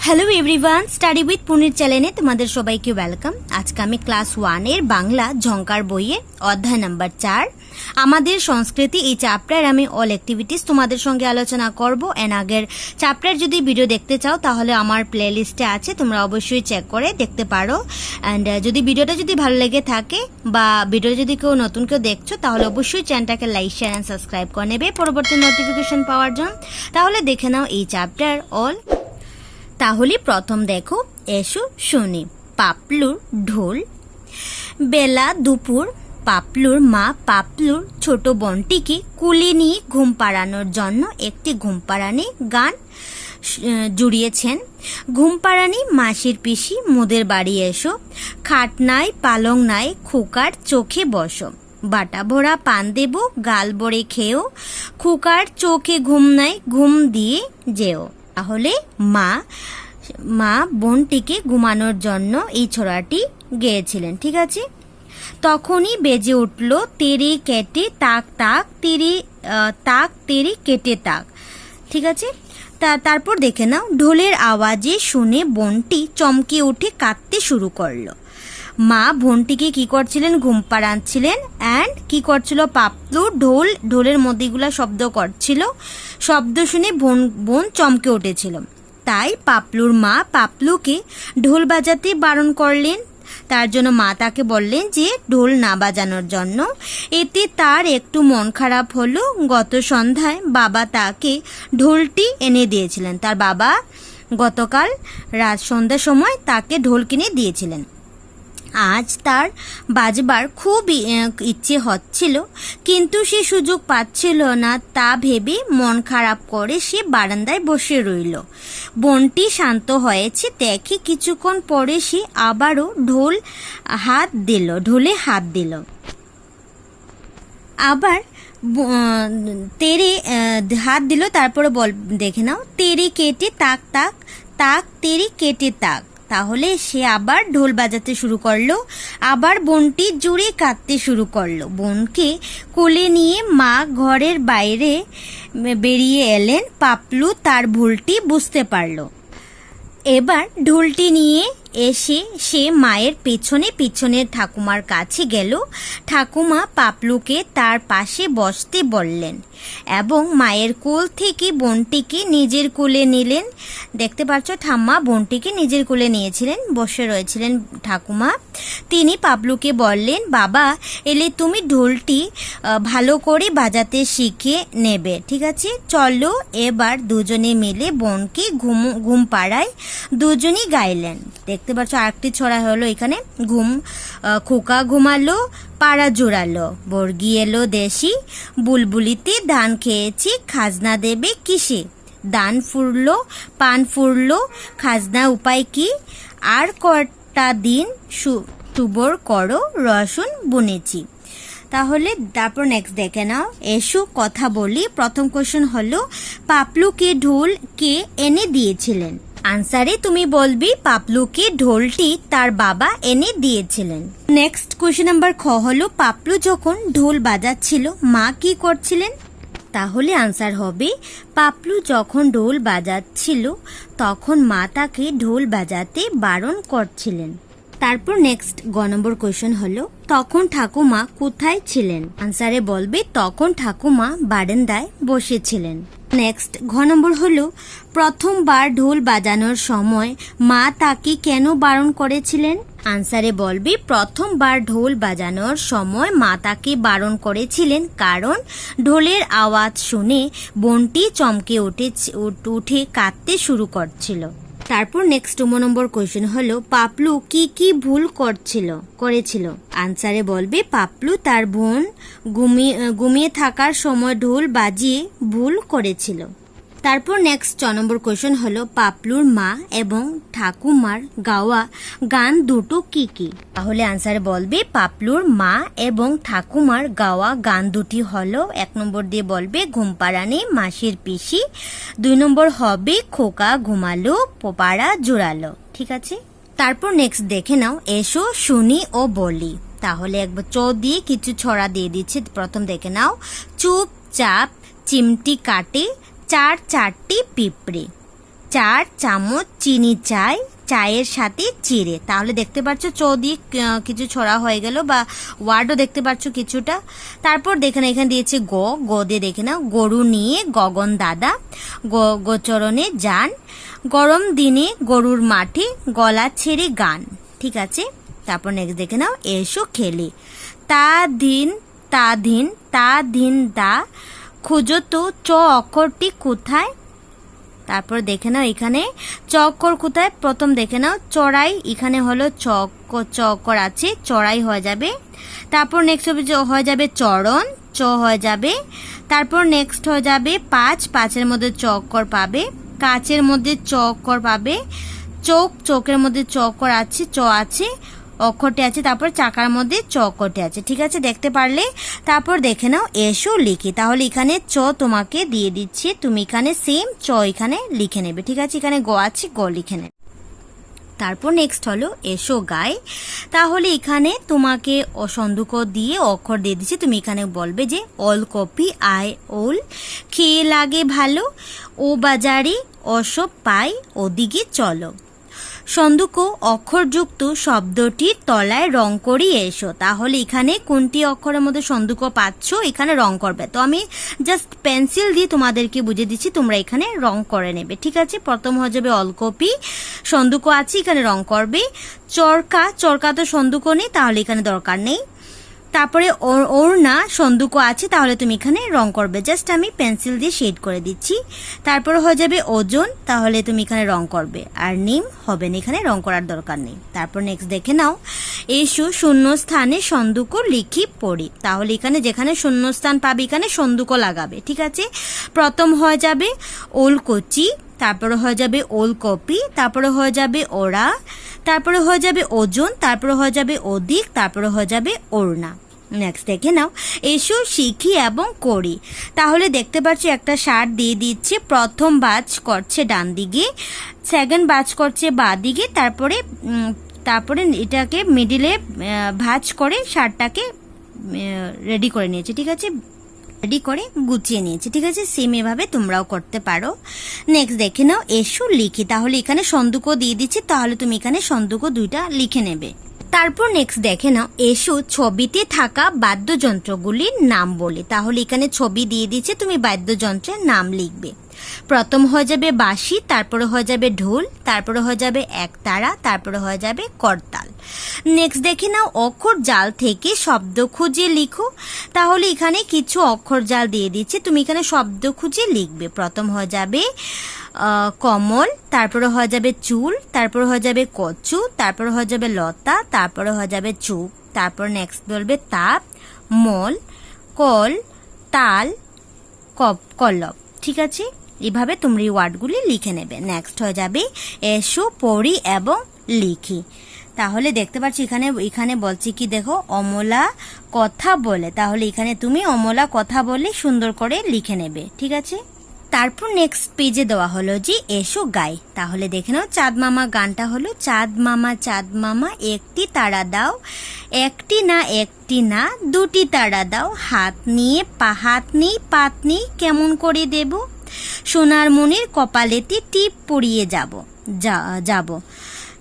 Hello everyone, study with পুনির চ্যানেলে তোমাদের সবাইকে ওয়েলকাম। আজকে আমি ক্লাস 1 এর বাংলা ঝঙ্কার বইয়ে অধ্যায় নাম্বার 4 আমাদের সংস্কৃতি এই চ্যাপ্টার আমি অল অ্যাক্টিভিটিস তোমাদের সঙ্গে আলোচনা করব। এর আগের চ্যাপ্টার যদি ভিডিও দেখতে চাও তাহলে আমার প্লেলিস্টে আছে, তোমরা অবশ্যই চেক করে দেখতে পারো। অ্যান্ড যদি ভিডিওটা যদি ভালো লেগে থাকে বা ভিডিও যদি কেউ নতুন কেউ দেখছো তাহলে অবশ্যই চ্যানেলটাকে লাইক শেয়ার অ্যান্ড সাবস্ক্রাইব করে নেবে পরবর্তী নোটিফিকেশন পাওয়ার জন্য। তাহলে দেখে নাও এই চ্যাপ্টার অল। তাহলে প্রথম দেখো, এসো শুনি পাপলুর ঢোল। বেলা দুপুর, পাপলুর মা পাপলুর ছোট বোনটিকে কুলে নিয়ে ঘুম পাড়ানোর জন্য একটি ঘুম পাড়ানি গান জুড়িয়েছেন। ঘুম পাড়ানি মাসির পিসি মোদের বাড়ি এসো, খাট নাই পালং নাই খোকার চোখে বসো, বাটা ভরা পান দেব গাল বড়ে খেয়েও, খোকার চোখে ঘুম নাই ঘুম দিয়ে যেও। তাহলে মা বোনটিকে ঘুমানোর জন্য এই ছড়াটি গেয়েছিলেন, ঠিক আছে। তখনই বেজে উঠল তেরি কেটে তাক তাক, তাক তেরি কেটে তাক, ঠিক আছে। তারপর দেখে নাও, ঢোলের আওয়াজে শুনে বোনটি চমকে উঠে কাঁদতে শুরু করলো। মা বোনটিকে কি করছিলেন, ঘুম পাড়াচ্ছিলেন। অ্যান্ড কি করছিল, পাপলু ঢোলের মধ্যেগুলা শব্দ করছিল। শব্দ শুনে বোন চমকে উঠেছিল। তাই পাপলুর মা পাপলুকে ঢোল বাজাতে বারণ করলেন। তার জন্য মা তাকে বললেন যে ঢোল না বাজানোর জন্য। এতে তার একটু মন খারাপ হলো। গত সন্ধ্যায় বাবা তাকে ঢোলটি এনে দিয়েছিলেন। তার বাবা গতকাল রাত সন্ধ্যার সময় তাকে ঢোল কিনে দিয়েছিলেন। আজ তার বাজবার খুব ইচ্ছে হচ্ছিল, কিন্তু সে সুযোগ পাচ্ছিল না। তা ভেবে মন খারাপ করে সে বারান্দায় বসে রইল। বোনটি শান্ত হয়েছে দেখে কিছুক্ষণ পরে সে আবারও ঢোলে হাত দিল। আবার তেরে হাত দিল। তারপরে দেখে নাও, তেরে কেটে তাক তাক, তাক তেরে কেটে তাক। তাহলে সে আবার ঢোল বাজাতে শুরু করলো। আবার বোনটি জোরে কাঁদতে শুরু করলো। বোনকে কোলে নিয়ে মা ঘরের বাইরে বেরিয়ে এলেন। পাপলু তার ভুলটি বুঝতে পারলো। এবার ঢোলটি নিয়ে এসে সে মায়ের পেছনে ঠাকুমার কাছে গেল। ঠাকুমা পাপলুকে তার পাশে বসতে বললেন এবং মায়ের কোল থেকে বোনটিকে নিজের কোলে নিলেন। দেখতে পাচ্ছ, ঠাম্মা বোনটিকে নিজের কোলে নিয়েছিলেন, বসে রয়েছিলেন ঠাকুমা। তিনি পাপলুকে বললেন, বাবা এলে তুমি ঢোলটি ভালো করে বাজাতে শিখে নেবে, ঠিক আছে। চলো এবার দুজনে মিলে বোনকে ঘুম পাড়ায়। দুজনই গাইলেন। দেখতে পাচ্ছ আরেকটি ছড়া হলো এখানে, খোকা ঘুমালো পাড়া জোড়ালো, বর্গি এলো দেশি, বুলবুলিতে ধান খেয়েছি খাজনা দেবে কিসে, দান ফুরলো পান ফুরলো খাজনা উপায় কি, আর কটা দিন টুবর করো রসুন বুনেছি। তাহলে তারপর নেক্সট দেখে নাও, এসো কথা বলি। প্রথম কোশ্চেন হলো, পাপলুকে ঢোল কে এনে দিয়েছিলেন? আনসারে তুমি বলবি পাপলুকে ঢোলটি তার বাবা এনে দিয়েছিলেন। নেক্সট কোশ্চেন নাম্বার খ হলো, পাপলু যখন ঢোল বাজাচ্ছিল মা কি করছিলেন? তাহলে আনসার হবে, পাপলু যখন ঢোল বাজাচ্ছিল তখন মা তাকে ঢোল বাজাতে বারণ করছিলেন। তারপর নেক্সট গ নম্বর কোয়েশ্চেন হলো, তখন ঠাকুমা কোথায় ছিলেন? আনসারে বলবে তখন ঠাকুমা বারান্দায় বসেছিলেন। নেক্সট ঘ নম্বর হলো, প্রথমবার ঢোল বাজানোর সময় মা তাকে কেন বারণ করেছিলেন? আনসারে বলবে প্রথমবার ঢোল বাজানোর সময় মা তাকে বারণ করেছিলেন কারণ ঢোলের আওয়াজ শুনে বোনটি চমকে উঠে কাঁদতে শুরু করছিল। তারপর নেক্সট 2 নম্বর কোয়েশ্চেন হলো, পাপলু কি ভুল করেছিল? আনসারে বলবে পাপলু তার বোন ঘুমিয়ে থাকার সময় ঢোল বাজিয়ে ভুল করেছিল। তারপর নেক্সট 4 নম্বর কোয়েশ্চেন হলো, পাপলুর মা এবং ঠাকুমার গাওয়া গান দুটো কি কি? তাহলে আনসারে বলবে পাপলুর মা এবং ঠাকুমার গাওয়া গান দুটি হলো, 1 নম্বর দিয়ে বলবে ঘুম পাড়ানি মাসির পিসি, 2 নম্বর হবে খোকা ঘুমালো পাড়া জোড়ালো, ঠিক আছে। তারপর নেক্সট দেখে নাও, এসো শুনি ও বলি। তাহলে একবার দিয়ে কিছু ছড়া দিয়ে দিচ্ছে। প্রথম দেখে নাও, চুপচাপ চিমটি কাটে চারটি পিঁপড়ে, 4 চামচ চিনি চাই, চায়ের সাথে চিড়ে। তাহলে দেখতে পাচ্ছ চ দিয়ে কিছু ছড়া হয়ে গেল বা ওয়ার্ডও দেখতে পাচ্ছ কিছুটা। তারপর দেখে না এখানে দিয়েছে গ দিয়ে দেখে নাও, গরু নিয়ে গগন দাদা, গোচরণে যান, গরম দিনে গরুর মাঠে গলা ছেড়ে গান। ঠিক আছে, তারপর নেক্সট দেখে নাও, এসো খেলি, তা ধিন দা, খুঁজো তো চ অক্ষরটি কোথায়। তারপর দেখে নাও এখানে চ অক্ষর কোথায়, প্রথম দেখে নাও চড়াই, এখানে হলো চ অক্ষর আছে, চড়াই হয়ে যাবে। তারপর নেক্সট হয়ে যাবে চরণ, চ হয়ে যাবে। তারপর নেক্সট হয়ে যাবে পাঁচের মধ্যে চ অক্ষর পাবে, কাচের মধ্যে চ অক্ষর পাবে, চোখের মধ্যে চ অক্ষর আছে, চ আছে, অক্ষরটি আছে। তারপর চাকার মধ্যে চ অক্ষরটি আছে। ঠিক আছে, দেখতে পারলে। তারপর দেখে নাও এসো লিখি, তাহলে এখানে চ তোমাকে দিয়ে দিচ্ছে, তুমি এখানে সেম চ এখানে লিখে নেবে। ঠিক আছে, এখানে গ আছে, গ লিখে নেবে। তারপর নেক্সট হলো এসো গাই, তাহলে এখানে তোমাকে অসন্ধুক দিয়ে অক্ষর দিয়ে দিচ্ছে, তুমি এখানে বলবে যে অল কপি আই ওল, খেয়ে লাগে ভালো, ও বাজারে অসব পাই, ওদিকে চলো। সন্ধুক অক্ষরযুক্ত শব্দটির তলায় রং করিয়ে এসো, তাহলে এখানে কোনটি অক্ষরের মধ্যে সন্ধুক পাচ্ছ এখানে রং করবে। তো আমি জাস্ট পেন্সিল দিয়ে তোমাদেরকে বুঝিয়ে দিচ্ছি, তোমরা এখানে রং করে নেবে। ঠিক আছে, প্রথম হয়ে যাবে অলকপি, সন্ধুক আছে, এখানে রং করবে। চরকা তো সন্ধুক নেই, তাহলে এখানে দরকার নেই। তারপরে ওড়না সন্ধুক আছে, তাহলে তুমি এখানে রং করবে, জাস্ট আমি পেন্সিল দিয়ে শেড করে দিচ্ছি। তারপরে হয়ে যাবে ওজন, তাহলে তুমি এখানে রং করবে। আর নিম হবে না, এখানে রং করার দরকার নেই। তারপর নেক্সট দেখে নাও, এসো শূন্য স্থানে সন্ধুক লিখি পড়ি, তাহলে এখানে যেখানে শূন্য স্থান পাবে এখানে সন্ধুক লাগাবে। ঠিক আছে, প্রথম হয়ে যাবে ওলকচি, তারপরে হয়ে যাবে ওলকপি, তারপরে হয়ে যাবে ওরা, তারপরে হয়ে যাবে ওজন, তারপরে হয়ে যাবে অধিক, তারপরে হয়ে যাবে ওড়না। নেক্সট দেখে নাও, এসো শিখি এবং করি, তাহলে দেখতে পাচ্ছি একটা শার্ট দিয়ে দিচ্ছে, প্রথম বাজ করছে ডান দিকে, সেকেন্ড বাজ করছে বাঁ দিকে, তারপরে এটাকে মিডিলে ভাঁজ করে শার্টটাকে রেডি করে নিয়েছে। ঠিক আছে, রেডি করে গুছিয়ে নিয়েছে। ঠিক আছে, সেম এভাবে তোমরাও করতে পারো। নেক্সট দেখে নাও, এসো লিখি, তাহলে এখানে সন্ধুক দিয়ে দিচ্ছে, তাহলে তুমি এখানে সন্ধুক দুইটা লিখে নেবে। তারপর নেক্সট দেখে নাও, এসো ছবিতে থাকা বাদ্যযন্ত্রগুলির নাম বলে, তাহলে এখানে ছবি দিয়ে দিচ্ছে, তুমি বাদ্যযন্ত্রের নাম লিখবে। প্রথম হয়ে যাবে বাঁশি, তারপরে হয়ে যাবে ঢোল, তারপরে হয়ে যাবে একতারা, তারপরে হয়ে যাবে করতাল। নেক্সট দেখে নাও, অক্ষর জাল থেকে শব্দ খুঁজে লিখো, তাহলে এখানে কিছু অক্ষর জাল দিয়ে দিচ্ছে, তুমি এখানে শব্দ খুঁজে লিখবে। প্রথম হয়ে যাবে কমল, তারপরে হয়ে যাবে চুল, তারপরে হয়ে যাবে কচু, তারপরে হয়ে যাবে লতা, তারপরে হয়ে যাবে চুপ, তারপর নেক্সট বলবে তাপ, মল, কল, তাল, কল্লব। ঠিক আছে, এভাবে তোমরা এই ওয়ার্ডগুলি লিখে নেবে। নেক্সট হয়ে যাবে এসো পড়ি এবং লিখি, তাহলে দেখতে পাচ্ছি এখানে বলছি কি দেখো, অমলা কথা বলে, তাহলে এখানে তুমি অমলা কথা বলে সুন্দর করে লিখে নেবে। ঠিক আছে, তারপর নেক্সট পেজে দেওয়া হলো যে এসো গাই, তাহলে দেখে নাও চাঁদ মামা গানটা হলো, চাঁদ মামা একটি তারা দাও, একটি না দুটি তারা দাও, হাত নিয়ে পাতনি কেমন করে দেব, সোনার মনির কপালেতে টিপ পরিয়ে যাব,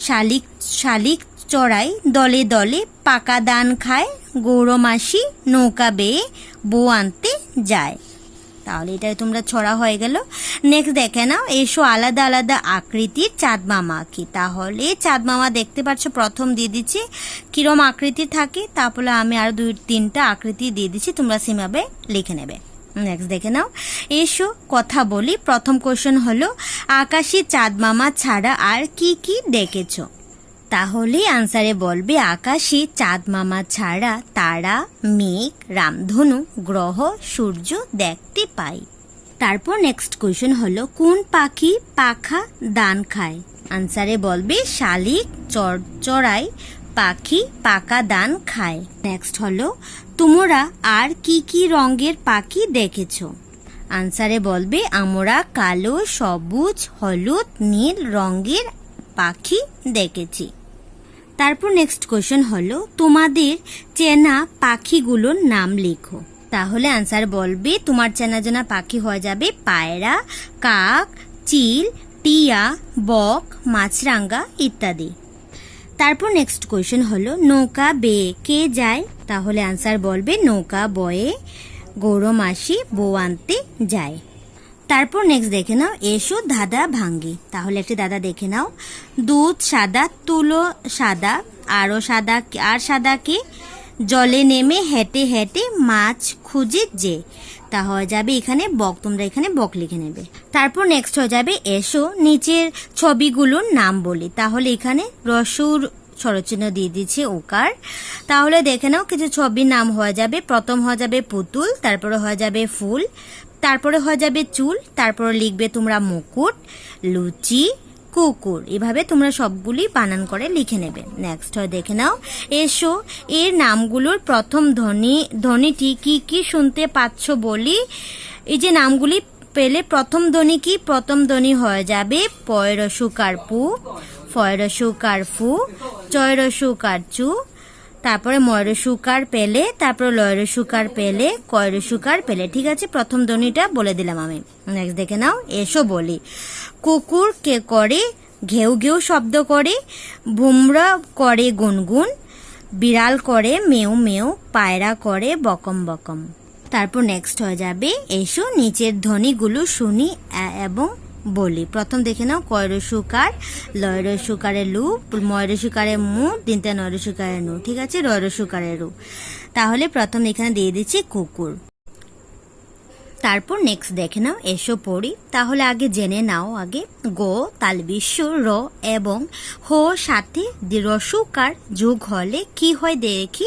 শালিক চড়াই দলে দলে, পাকা দান খায়, গৌরমাসি নৌকা বেয়ে বউ আনতে যায়। তাহলে এটা তোমরা ছড়া হয়ে গেল। নেক্সট দেখে নাও, এসো আলাদা আলাদা আকৃতির চাঁদ মামা কি, তাহলে চাঁদ মামা দেখতে পাচ্ছ প্রথম দিয়ে দিচ্ছি কিরম আকৃতির থাকে, তারপরে আমি আরো 2-3টা আকৃতি দিয়ে দিচ্ছি, তোমরা সেভাবে লিখে নেবে। নেক্সট দেখে নাও, এসো কথা বলি, প্রথম কোশ্চেন হলো আকাশে চাঁদ মামা ছাড়া আর কি কি দেখেছো, তাহলে আনসারে বলবে আকাশে চাঁদ মামা ছাড়া তারা, মেঘ, রামধনু, গ্রহ, সূর্য দেখতে পাই। তারপর নেক্সট কোয়েশ্চেন হলো কোন পাখি পাখা দান খায়, আনসারে বলবে শালিক চড়াই পাখি পাকা দান খায়। নেক্সট হলো তোমরা আর কি কি রঙের পাখি দেখেছো, আনসারে বলবে আমরা কালো, সবুজ, হলুদ, নীল রঙের পাখি দেখেছি। তারপর নেক্সট কোশ্চেন হলো তোমাদের চেনা পাখিগুলোর নাম লেখো, তাহলে আনসার বলবে তোমার চেনা জানা পাখি হয়ে যাবে পায়রা, কাক, চিল, টিয়া, বক, মাছরাঙা ইত্যাদি। তারপর নেক্সট কোয়েশ্চেন হলো নৌকা বেয়ে কে যায়? তাহলে আনসার বলবে নৌকা বয়ে গৌর মাসি বউ আনতে যায়। তারপর নেক্সট দেখে নাও এসো দাদা ভাঙ্গি। তাহলে একটি দাদা দেখে নাও, দুধ সাদা, তুলো সাদা, আর সাদা কে? জলে নেমে হেঁটে হেঁটে মাছ খুঁজে যে। তা হয়ে যাবে এখানে বক, তোমরা এখানে বক লিখে নেবে। তারপর নেক্সট হয়ে যাবে এসো নিচের ছবিগুলোর নাম বলি। তাহলে এখানে রসুর স্বরচিহ্ন দিয়ে দিচ্ছে ওকার। তাহলে দেখে নাও কিছু ছবির নাম হয়ে যাবে। প্রথম হয়ে যাবে পুতুল, তারপরে হয়ে যাবে ফুল, তারপরে হয়ে যাবে চুল, তারপরে লিখবে তোমরা মুকুট, লুচি, কুকুর। এভাবে তোমরা সবগুলি বানান করে লিখে নেবে। নেক্সট হয় দেখে নাও এসো এর নামগুলোর প্রথম ধ্বনিটি কি কি শুনতে পাচ্ছ বলি। এই যে নামগুলি পেলে প্রথম ধ্বনি কি? প্রথম ধ্বনি হয়ে যাবে পয়রসুকার পু, ফয়রসুকার ফু, চয়রসুকার চু, তারপরে ময়রসুকার পেলে, তারপরে লয়রসুকার পেলে, কয়রসুকার পেলে। ঠিক আছে, প্রথম ধ্বনিটা বলে দিলাম আমি। নেক্সট দেখে নাও এসো বলি। কুকুর কে করে ঘেউ ঘেউ শব্দ করে, ভুমরা করে গুনগুন, বিড়াল করে মেউ মেউ, পায়রা করে বকম বকম। তারপর নেক্সট হয়ে যাবে এসো নিচের ধ্বনিগুলো শুনি এবং বলি। প্রথম দেখে নাও কয়রসুকার, লয়রসুকারে লু, ময়রসুকারে মু, তিনটা নয়রসুকারে নু। ঠিক আছে, রয়রসুকারে রু। তাহলে প্রথম এখানে দিয়ে দিচ্ছি কুকুর। তারপর নেক্সট দেখে নাও এসো পড়ি। তাহলে আগে জেনে নাও আগে গো তালবিশ্ব র এবং হো সাথে রসুকার যোগ হলে কি হয় দেখি।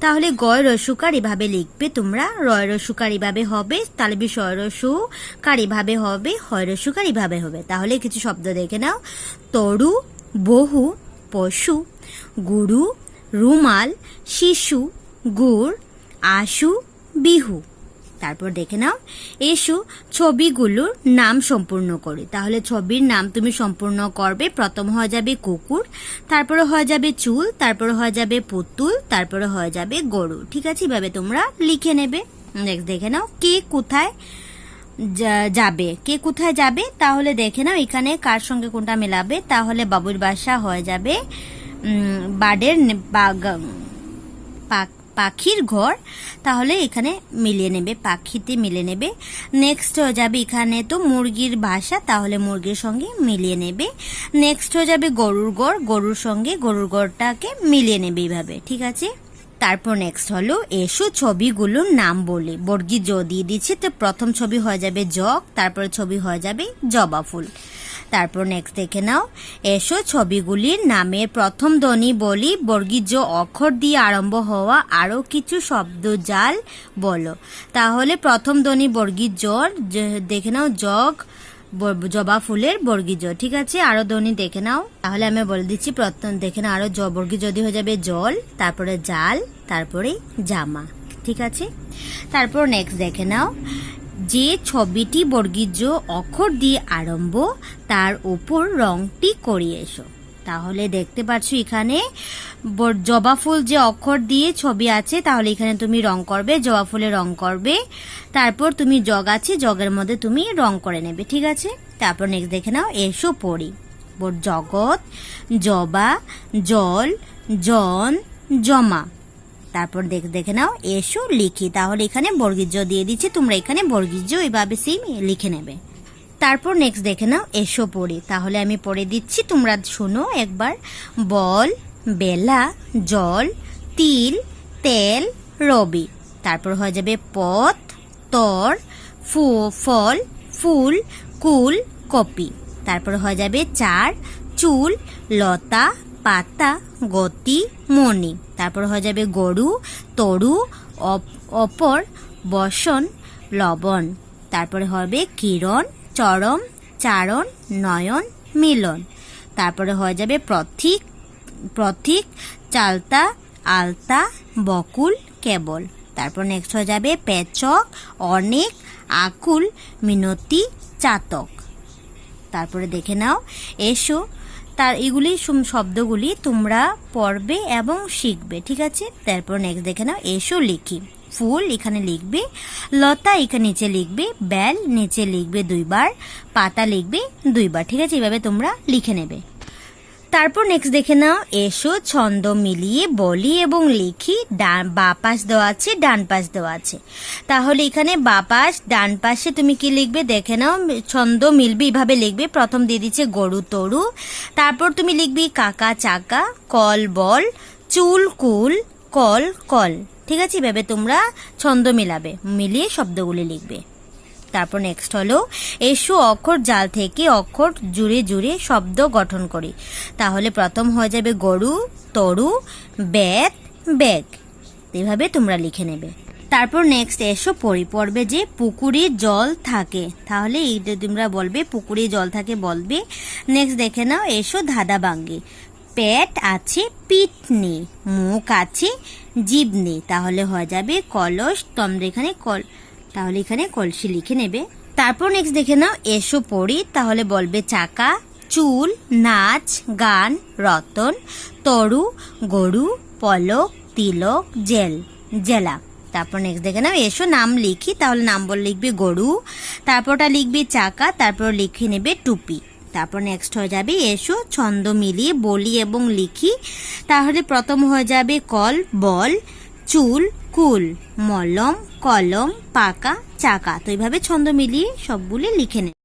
তাহলে গয় রসুকার এভাবে লিখবে তোমরা, রয় রসুকার এভাবে হবে, তালবিশ্ব রসুকার এভাবে হবে, হয় রসুকার এভাবে হবে। তাহলে কিছু শব্দ দেখে নাও তরু, বহু, পশু, গুরু, রুমাল, শিশু, গুড়, আশু, বিহু। তারপর দেখে নাও এসো ছবিগুলোর নাম সম্পূর্ণ করি। তাহলে ছবির নাম তুমি সম্পূর্ণ করবে। প্রথম হয়ে যাবে কুকুর, তারপরে হয়ে যাবে চুল, তারপরে হয়ে যাবে পুতুল, তারপরে হয়ে যাবে গরু। ঠিক আছে, এভাবে তোমরা লিখে নেবে। নেক্সট দেখে নাও কে কোথায় যাবে, কে কোথায় যাবে। তাহলে দেখে নাও এখানে কার সঙ্গে কোনটা মেলাবে। তাহলে বাবুর বাসা হয়ে যাবে বার্ডের পাখির ঘর। তাহলে এখানে মিলিয়ে নেবে, পাখিতে মিলিয়ে নেবে। নেক্সট হয়ে যাবে এখানে তো মুরগির বাসা, তাহলে মুরগির সঙ্গে মিলিয়ে নেবে। নেক্সট হয়ে যাবে গরুর ঘর, গরুর সঙ্গে গরুর ঘরটাকে মিলিয়ে নেবে এইভাবে। ঠিক আছে, তারপর নেক্সট হলো এসো ছবিগুলোর নাম বলি। বর্গী জ দিয়ে দিচ্ছে, তো প্রথম ছবি হয়ে যাবে জগ, তারপরে ছবি হয়ে যাবে জবা ফুল। তারপর নেক্সট দেখে নাও এসো ছবিগুলির নামের প্রথম ধ্বনি বলি। বর্গী জ অক্ষর দিয়ে আরম্ভ হওয়া আরো কিছু শব্দ জাল বলো। তাহলে প্রথম ধ্বনি বর্গী জর, দেখে নাও জগ, জবা ফুলের বর্গী জ। ঠিক আছে, আরো ধ্বনি দেখে নাও। তাহলে আমি বলে দিচ্ছি প্রথম দেখে নাও আরো বর্গী যদি হয়ে যাবে জল, তারপরে জাল, তারপরে জামা। ঠিক আছে, তারপর নেক্সট দেখে নাও যে ছবিটি বর্গীজ অক্ষর দিয়ে আরম্ভ তার উপর রংটি করিয়ে এসো। তাহলে দেখতে পাচ্ছ এখানে জবা ফুল যে অক্ষর দিয়ে ছবি আছে, তাহলে এখানে তুমি রং করবে, জবা ফুলে রং করবে। তারপর তুমি জগ আছে, জগের মধ্যে তুমি রং করে নেবে। ঠিক আছে, তারপর নেক্সট দেখে নাও এসো পড়ি। জগৎ, জবা, জল, জন, জমা। তারপর দেখে নাও এসো লিখি। তাহলে এখানে বর্গীজ দিয়ে দিচ্ছি, তোমরা এখানে বর্গীজ এভাবে সেম লিখে নেবে। তারপর নেক্সট দেখে নাও এসো পড়ি। তাহলে আমি পড়ে দিচ্ছি, তোমরা শোনো একবার। বল, বেলা, জল, তিল, তেল, রবি। তারপর হয়ে যাবে পথ, তর, ফল, ফুল, কুল, কপি। তারপর হয়ে যাবে চার, চুল, লতা, পাতা, গতি, মণি। তারপর হয়ে যাবে গরু, তরু, অপর, বসন, লবণ। তারপরে হবে কিরণ, চরম, চারণ, নয়ন, মিলন। তারপরে হয়ে যাবে প্রতীক, চালতা, আলতা, বকুল, কেবল। তারপর নেক্সট হয়ে যাবে পেচক, অনেক, আকুল, মিনতি, চাতক। তারপরে দেখে নাও এসো। তার এগুলি শব্দগুলি তোমরা পড়বে এবং শিখবে। ঠিক আছে, তারপর নেক্সট দেখে নাও এসো লিখি। ফুল এখানে লিখবে, লতা এখানে নিচে লিখবে, বেল নিচে লিখবে 2 বার, পাতা লিখবে 2 বার। ঠিক আছে, এইভাবে তোমরা লিখে নেবে। তারপর নেক্সট দেখে নাও, এসো ছন্দ মিলিয়ে বলি এবং লিখি। বা পাশ দেওয়া আছে, ডান পাশ দেওয়া আছে। তাহলে এখানে বা পাশ, ডান পাশে তুমি কি লিখবে দেখে নাও। ছন্দ মিলবে, এইভাবে লিখবে। প্রথম দিয়ে দিচ্ছে গরু তরু, তারপর তুমি লিখবি কাকা চাকা, কল বল, চুল কুল, কল কল। ঠিক আছে, এভাবে তোমরা ছন্দ মিলাবে, মিলিয়ে শব্দগুলি লিখবে। তারপর নেক্সট হলো, এসো অক্ষর জাল থেকে অক্ষর জুড়ে জুড়ে শব্দ গঠন করি। তাহলে প্রথম হয়ে যাবে গরু তরু, ব্যাগ ব্যাগ। এভাবে তোমরা লিখে নেবে। তারপর নেক্সট এসো পড়ি, পড়বে যে পুকুরে জল থাকে। তাহলে এইটা তোমরা বলবে পুকুরে জল থাকে বলবে। নেক্সট দেখে নাও, এসো ধাঁধা ভাঙ্গি। পেট আছে পিঠ নেই, মুখ আছে জিভ নেই। তাহলে হয়ে যাবে কলস, তোমরা এখানে তাহলে এখানে কলসি লিখে নেবে। তারপর নেক্সট দেখে নাও, এসো পড়ি। তাহলে বলবে চাকা, চুল, নাচ, গান, রতন, তরু, গরু, পলক, তিলক, জেল, জেলা। তারপর নেক্সট দেখে নাও, এসো নাম লিখি। তাহলে নাম বলে লিখবে গরু, তারপরটা লিখবে চাকা, তারপর লিখে নেবে টুপি। তারপর নেক্সট হয়ে যাবে, এসো ছন্দ মিলিয়ে বলি এবং লিখি। তাহলে প্রথম হয়ে যাবে কল বল, চুল কুল, মলম কলম, পাকা চাকা। তো এইভাবে ছন্দ মিলিয়ে সবগুলি লিখে নেবে।